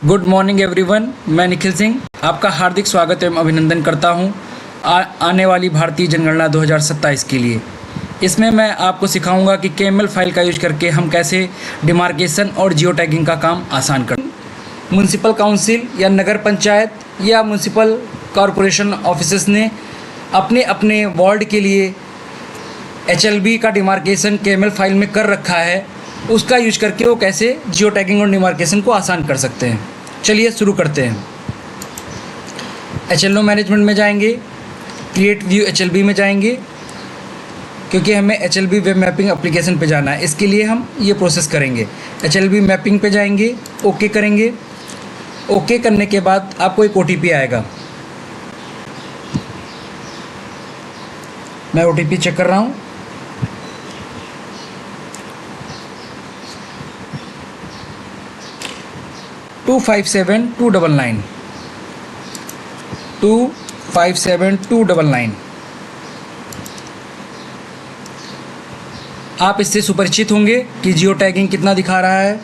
Good morning everyone. मैं निखिल सिंह आपका हार्दिक स्वागत एवं अभिनंदन करता हूं आने वाली भारतीय जनगणना 2027 के लिए। इसमें मैं आपको सिखाऊंगा कि केएमएल फाइल का यूज करके हम कैसे डिमार्केशन और जियो टैगिंग का काम आसान कर। म्यूनसिपल काउंसिल या नगर पंचायत या म्यूनसिपल कॉरपोरेशन ऑफिसेस ने अपने अपने वार्ड के लिए HLB का डिमार्केशन केएमएल फाइल में कर रखा है। उसका यूज करके वो कैसे जियो टैगिंग और डिमार्केशन को आसान कर सकते हैं। चलिए शुरू करते हैं। HLO मैनेजमेंट में जाएंगे, क्रिएट व्यू HLB में जाएंगे, क्योंकि हमें HLB वेब मैपिंग एप्लीकेशन पे जाना है। इसके लिए हम ये प्रोसेस करेंगे। HLB मैपिंग पे जाएंगे, ओके करेंगे। ओके करने के बाद आपको एक OTP आएगा। मैं OTP चेक कर रहा हूँ। टू 257-299 257-299। आप इससे सुपरिचित होंगे कि जियो टैगिंग कितना दिखा रहा है,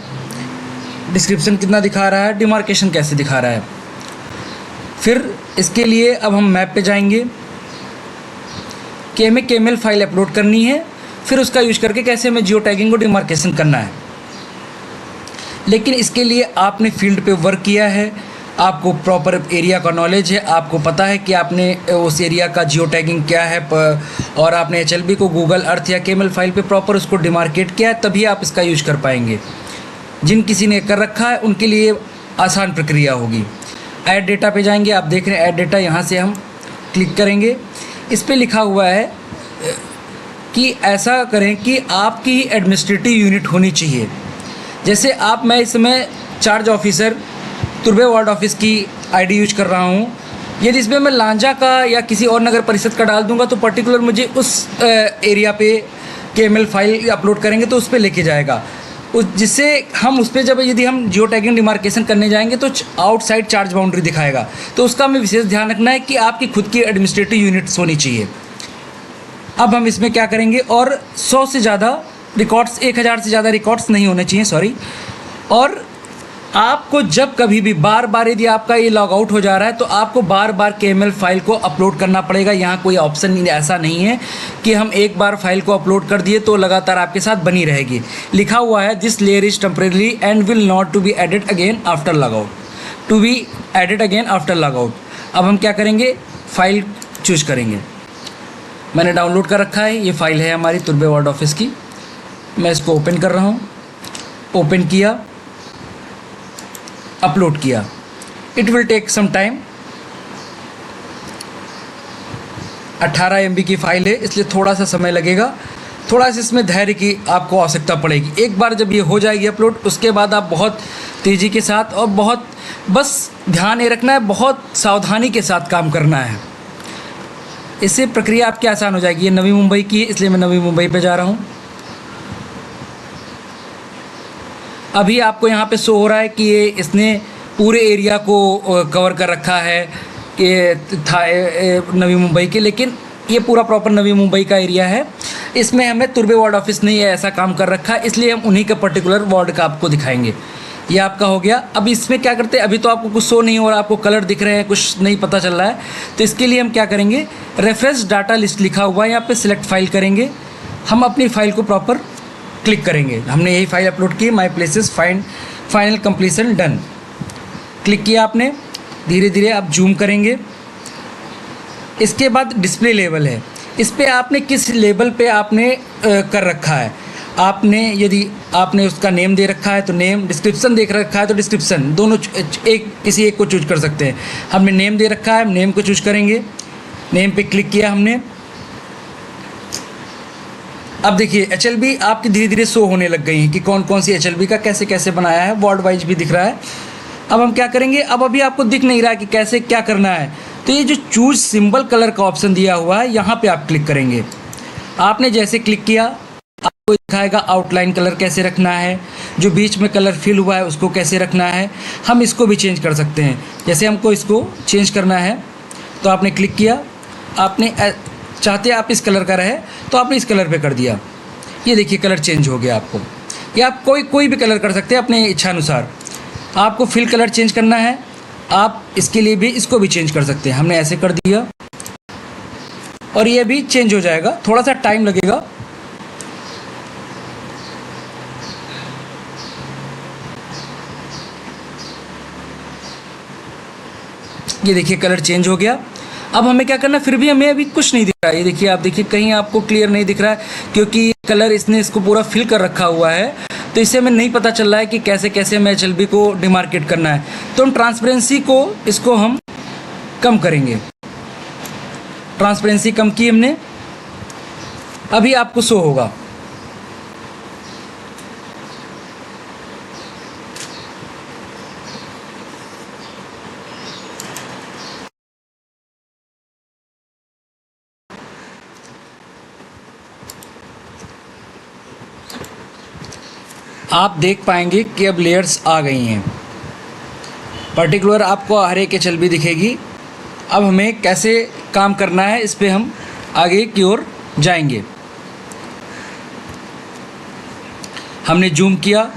डिस्क्रिप्शन कितना दिखा रहा है, डिमार्केशन कैसे दिखा रहा है। फिर इसके लिए अब हम मैप पे जाएंगे कि हमें केएमएल फाइल अपलोड करनी है, फिर उसका यूज करके कैसे हमें जियो टैगिंग और डिमार्केशन करना है। लेकिन इसके लिए आपने फील्ड पे वर्क किया है, आपको प्रॉपर एरिया का नॉलेज है, आपको पता है कि आपने उस एरिया का जियो टैगिंग क्या है, और आपने HLB को गूगल अर्थ या केएमएल फाइल पे प्रॉपर उसको डिमार्केट किया है, तभी आप इसका यूज कर पाएंगे। जिन किसी ने कर रखा है उनके लिए आसान प्रक्रिया होगी। ऐड डेटा पे जाएंगे, आप देख रहे हैं ऐड डेटा, यहाँ से हम क्लिक करेंगे। इस पर लिखा हुआ है कि ऐसा करें कि आपकी एडमिनिस्ट्रेटिव यूनिट होनी चाहिए। जैसे मैं इस समय चार्ज ऑफिसर तुर्बे वार्ड ऑफिस की ID यूज कर रहा हूँ। यदि इसमें मैं लांजा का या किसी और नगर परिषद का डाल दूंगा तो पर्टिकुलर मुझे उस एरिया पे केएमएल फाइल अपलोड करेंगे तो उस पर लेके जाएगा, जिससे हम उस पर जब यदि हम जियो टैगिंग डिमार्केशन करने जाएंगे तो आउटसाइड चार्ज बाउंड्री दिखाएगा। तो उसका हमें विशेष ध्यान रखना है कि आपकी खुद की एडमिनिस्ट्रेटिव यूनिट्स होनी चाहिए। अब हम इसमें क्या करेंगे, और 100 से ज़्यादा रिकॉर्ड्स, 1000 से ज़्यादा रिकॉर्ड्स नहीं होने चाहिए, सॉरी। और आपको जब कभी भी बार बार यदि आपका ये लॉग आउट हो जा रहा है तो आपको बार बार केएमएल फाइल को अपलोड करना पड़ेगा। यहाँ कोई ऑप्शन ऐसा नहीं है कि हम एक बार फाइल को अपलोड कर दिए तो लगातार आपके साथ बनी रहेगी। लिखा हुआ है this layer is temporary and will not to be added again after log out, to be added again after log out. अब हम क्या करेंगे, फाइल चूज करेंगे। मैंने डाउनलोड कर रखा है, ये फाइल है हमारी तुर्बे वार्ड ऑफिस की। मैं इसको ओपन कर रहा हूँ। ओपन किया, अपलोड किया। It will take some time. 18 MB की फाइल है, इसलिए थोड़ा सा समय लगेगा। थोड़ा सा इसमें धैर्य की आपको आवश्यकता पड़ेगी। एक बार जब ये हो जाएगी अपलोड, उसके बाद आप बहुत तेज़ी के साथ और बहुत बस ध्यान ये रखना है, बहुत सावधानी के साथ काम करना है। इससे प्रक्रिया आपकी आसान हो जाएगी। ये नवी मुंबई की है, इसलिए मैं नवी मुंबई पे जा रहा हूँ। अभी आपको यहाँ पे शो हो रहा है कि ये इसने पूरे एरिया को कवर कर रखा है कि था नवी मुंबई के, लेकिन ये पूरा प्रॉपर नवी मुंबई का एरिया है। इसमें हमें तुर्बे वार्ड ऑफिस ने ये ऐसा काम कर रखा है, इसलिए हम उन्हीं के पर्टिकुलर वार्ड का आपको दिखाएंगे। ये आपका हो गया। अब इसमें क्या करते हैं, अभी तो आपको कुछ शो नहीं हो रहा, आपको कलर दिख रहे हैं, कुछ नहीं पता चल रहा है। तो इसके लिए हम क्या करेंगे, रेफरेंस डाटा लिस्ट लिखा हुआ है, यहाँ पर सिलेक्ट फाइल करेंगे। हम अपनी फाइल को प्रॉपर क्लिक करेंगे। हमने यही फाइल अपलोड की, my places final completion done. Click किया आपने, धीरे धीरे आप जूम करेंगे। इसके बाद डिस्प्ले लेवल है, इस पे आपने किस लेवल पे आपने कर रखा है। आपने यदि आपने उसका नेम दे रखा है तो नेम, डिस्क्रिप्शन देख रखा है तो डिस्क्रिप्शन, दोनों किसी एक को चूज कर सकते हैं। हमने नेम दे रखा है, नेम को चूज करेंगे। नेम पे क्लिक किया हमने। अब देखिए HLB आपकी धीरे धीरे शो होने लग गई हैं कि कौन कौन सी HLB का कैसे कैसे बनाया है, वार्ड वाइज भी दिख रहा है। अब हम क्या करेंगे, अब अभी आपको दिख नहीं रहा है कि कैसे क्या करना है, तो ये जो चूज सिंबल कलर का ऑप्शन दिया हुआ है, यहाँ पे आप क्लिक करेंगे। आपने जैसे क्लिक किया आपको दिखाएगा आउटलाइन कलर कैसे रखना है, जो बीच में कलर फिल हुआ है उसको कैसे रखना है। हम इसको भी चेंज कर सकते हैं। जैसे हमको इसको चेंज करना है तो आपने क्लिक किया, आपने चाहते आप इस कलर का रहे तो आपने इस कलर पे कर दिया। ये देखिए कलर चेंज हो गया आपको, या आप कोई भी कलर कर सकते हैं अपने इच्छानुसार। आपको फिल कलर चेंज करना है, आप इसके लिए भी इसको भी चेंज कर सकते हैं। हमने ऐसे कर दिया और ये भी चेंज हो जाएगा, थोड़ा सा टाइम लगेगा। ये देखिए कलर चेंज हो गया। अब हमें क्या करना है, फिर भी हमें अभी कुछ नहीं दिख रहा है। ये देखिए, आप देखिए कहीं आपको क्लियर नहीं दिख रहा है क्योंकि कलर इसने इसको पूरा फिल कर रखा हुआ है, तो इससे हमें नहीं पता चल रहा है कि कैसे कैसे हमें HLB को डिमार्केट करना है। तो हम ट्रांसपेरेंसी को इसको हम कम करेंगे। ट्रांसपेरेंसी कम की हमने, अभी आपको शो होगा। आप देख पाएंगे कि अब लेयर्स आ गई हैं। पर्टिकुलर आपको हर एक HLB दिखेगी। अब हमें कैसे काम करना है, इस पे हम आगे की ओर जाएंगे। हमने जूम किया,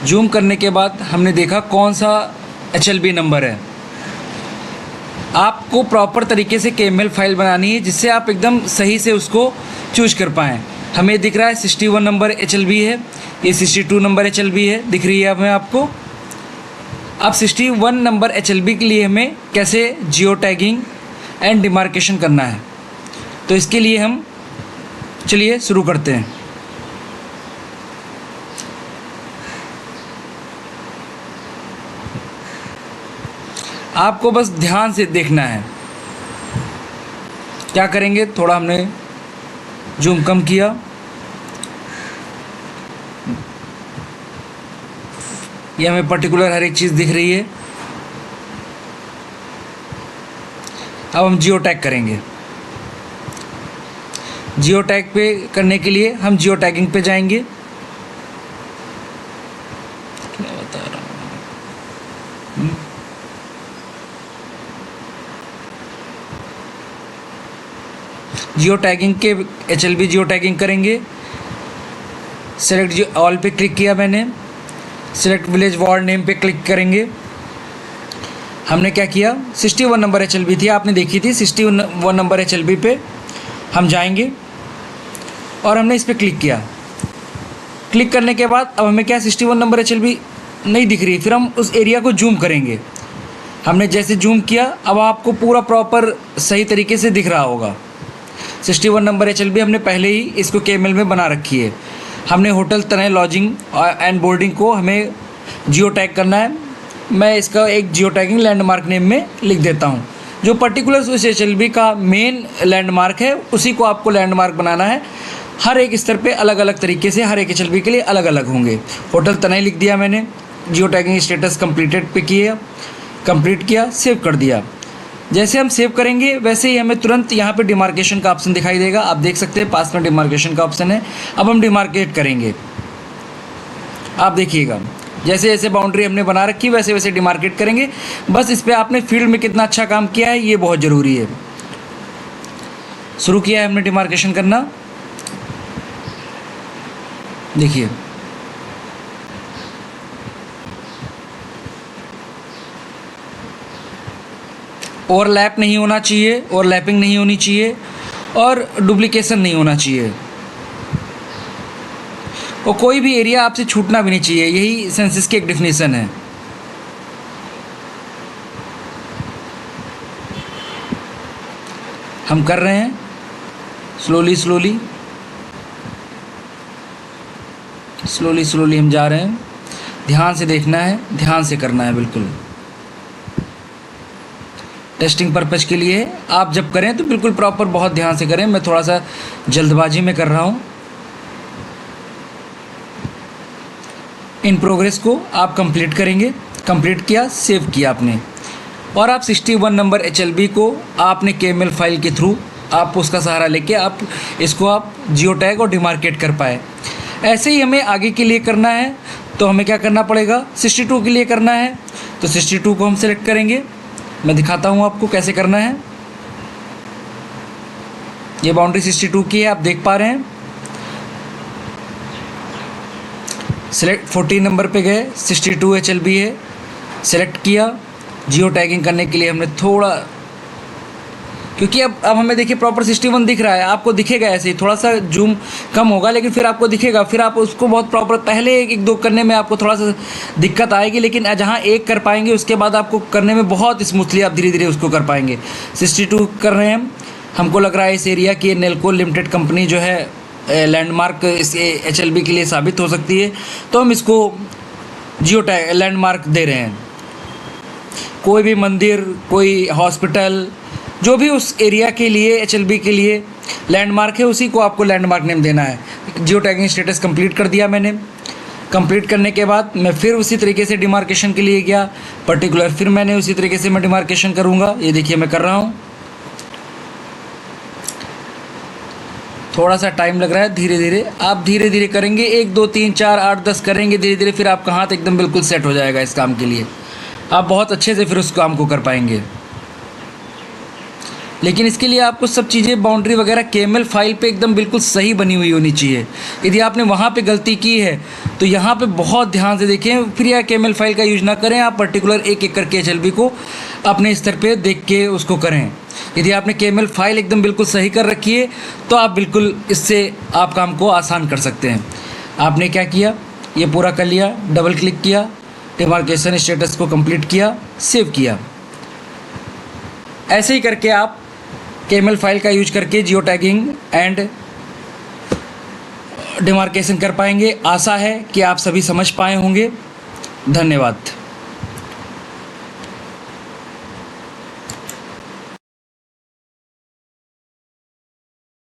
जूम करने के बाद हमने देखा कौन सा HLB नंबर है। आपको प्रॉपर तरीके से KML फाइल बनानी है जिससे आप एकदम सही से उसको चूज कर पाएँ। हमें दिख रहा है 61 नंबर HLB है, ये 62 नंबर HLB है, दिख रही है हमें आपको। अब 61 नंबर HLB के लिए हमें कैसे जियो टैगिंग एंड डिमार्केशन करना है, तो इसके लिए हम चलिए शुरू करते हैं। आपको बस ध्यान से देखना है। क्या करेंगे, थोड़ा हमने जूम कम किया, ये हमें पर्टिकुलर हर एक चीज़ दिख रही है। अब हम जियो टैग करेंगे। जियो टैग पे करने के लिए हम जियो टैगिंग पे जाएंगे। क्या बता रहा हूँ, जियो टैगिंग के HLB जियो टैगिंग करेंगे। सेलेक्ट ऑल पे क्लिक किया मैंने, सिलेक्ट विलेज वार्ड नेम पे क्लिक करेंगे। हमने क्या किया, 61 नंबर HLB थी, आपने देखी थी 61 नंबर HLB पे हम जाएंगे और हमने इस पर क्लिक किया। क्लिक करने के बाद अब हमें क्या 61 नंबर HLB नहीं दिख रही, फिर हम उस एरिया को जूम करेंगे। हमने जैसे जूम किया अब आपको पूरा प्रॉपर सही तरीके से दिख रहा होगा। 61 नंबर HLB हमने पहले ही इसको KML में बना रखी है। हमने hotel Tanay lodging and boarding को हमें जियो टैग करना है। मैं इसका एक जियो टैगिंग लैंडमार्क नेम में लिख देता हूँ। जो पर्टिकुलर उस HLB का मेन लैंडमार्क है उसी को आपको लैंडमार्क बनाना है। हर एक स्तर पे अलग अलग तरीके से हर एक HLB के लिए अलग अलग होंगे। होटल तनय लिख दिया मैंने, जियो टैगिंग स्टेटस कंप्लीटेड पे किया, कंप्लीट किया, सेव कर दिया। जैसे हम सेव करेंगे वैसे ही हमें तुरंत यहाँ पे डिमार्केशन का ऑप्शन दिखाई देगा। आप देख सकते हैं पास में डिमार्केशन का ऑप्शन है। अब हम डिमार्केट करेंगे। आप देखिएगा जैसे जैसे बाउंड्री हमने बना रखी वैसे वैसे डिमार्केट करेंगे। बस इस पर आपने फील्ड में कितना अच्छा काम किया है ये बहुत ज़रूरी है। शुरू किया है हमने डिमार्केशन करना, देखिए ओवरलैप नहीं होना चाहिए, ओवरलैपिंग नहीं होनी चाहिए और डुप्लीकेशन नहीं होना चाहिए और कोई भी एरिया आपसे छूटना भी नहीं चाहिए। यही सेंसस की एक डेफिनेशन है। हम कर रहे हैं स्लोली स्लोली स्लोली स्लोली हम जा रहे हैं। ध्यान से देखना है, ध्यान से करना है। बिल्कुल टेस्टिंग पर्पज़ के लिए आप जब करें तो बिल्कुल प्रॉपर बहुत ध्यान से करें। मैं थोड़ा सा जल्दबाजी में कर रहा हूँ। इन प्रोग्रेस को आप कंप्लीट करेंगे। कंप्लीट किया, सेव किया आपने और आप 61 नंबर HLB को आपने KML फाइल के थ्रू आप उसका सहारा लेके आप इसको आप जियो टैग और डिमार्केट कर पाए। ऐसे ही हमें आगे के लिए करना है तो हमें क्या करना पड़ेगा, 62 के लिए करना है तो 62 को हम सेलेक्ट करेंगे। मैं दिखाता हूँ आपको कैसे करना है। ये बाउंड्री 62 की है, आप देख पा रहे हैं। सेलेक्ट 14 नंबर पे गए, 62 HLB है, सेलेक्ट किया। जियो टैगिंग करने के लिए हमने थोड़ा, क्योंकि अब हमें देखिए प्रॉपर 61 दिख रहा है, आपको दिखेगा ऐसे ही, थोड़ा सा जूम कम होगा लेकिन फिर आपको दिखेगा। फिर आप उसको बहुत प्रॉपर, पहले एक दो करने में आपको थोड़ा सा दिक्कत आएगी, लेकिन जहाँ एक कर पाएंगे उसके बाद आपको करने में बहुत स्मूथली आप धीरे धीरे उसको कर पाएंगे। 62 कर रहे हैं हम। हमको लग रहा है इस एरिया की नेल्को लिमिटेड कंपनी जो है लैंडमार्क इस HLB के लिए साबित हो सकती है, तो हम इसको जियो टैग लैंडमार्क दे रहे हैं। कोई भी मंदिर, कोई हॉस्पिटल, जो भी उस एरिया के लिए HLB के लिए लैंडमार्क है, उसी को आपको लैंडमार्क नेम देना है। जियो टैगिंग स्टेटस कंप्लीट कर दिया मैंने। कंप्लीट करने के बाद मैं फिर उसी तरीके से डिमार्केशन के लिए गया, पर्टिकुलर फिर मैंने उसी तरीके से मैं डिमार्केशन करूँगा। ये देखिए मैं कर रहा हूँ, थोड़ा सा टाइम लग रहा है, धीरे धीरे आप धीरे धीरे करेंगे, 1 2 3 4 8 10 करेंगे धीरे धीरे, फिर आपका हाथ एकदम बिल्कुल सेट हो जाएगा इस काम के लिए। आप बहुत अच्छे से फिर उस काम को कर पाएंगे। लेकिन इसके लिए आपको सब चीज़ें, बाउंड्री वगैरह KML फाइल पे एकदम बिल्कुल सही बनी हुई होनी चाहिए। यदि आपने वहाँ पे गलती की है तो यहाँ पे बहुत ध्यान से देखें, फिर यह KML फाइल का यूज़ ना करें। आप पर्टिकुलर एक एक करके HLB को अपने स्तर पे देख के उसको करें। यदि आपने KML फाइल एकदम बिल्कुल सही कर रखी है तो आप बिल्कुल इससे आप काम को आसान कर सकते हैं। आपने क्या किया, ये पूरा कर लिया, डबल क्लिक किया, डिमार्केशन स्टेटस को कंप्लीट किया, सेव किया। ऐसे ही करके आप KML फाइल का यूज करके जियो टैगिंग एंड डिमार्केशन कर पाएंगे। आशा है कि आप सभी समझ पाए होंगे। धन्यवाद।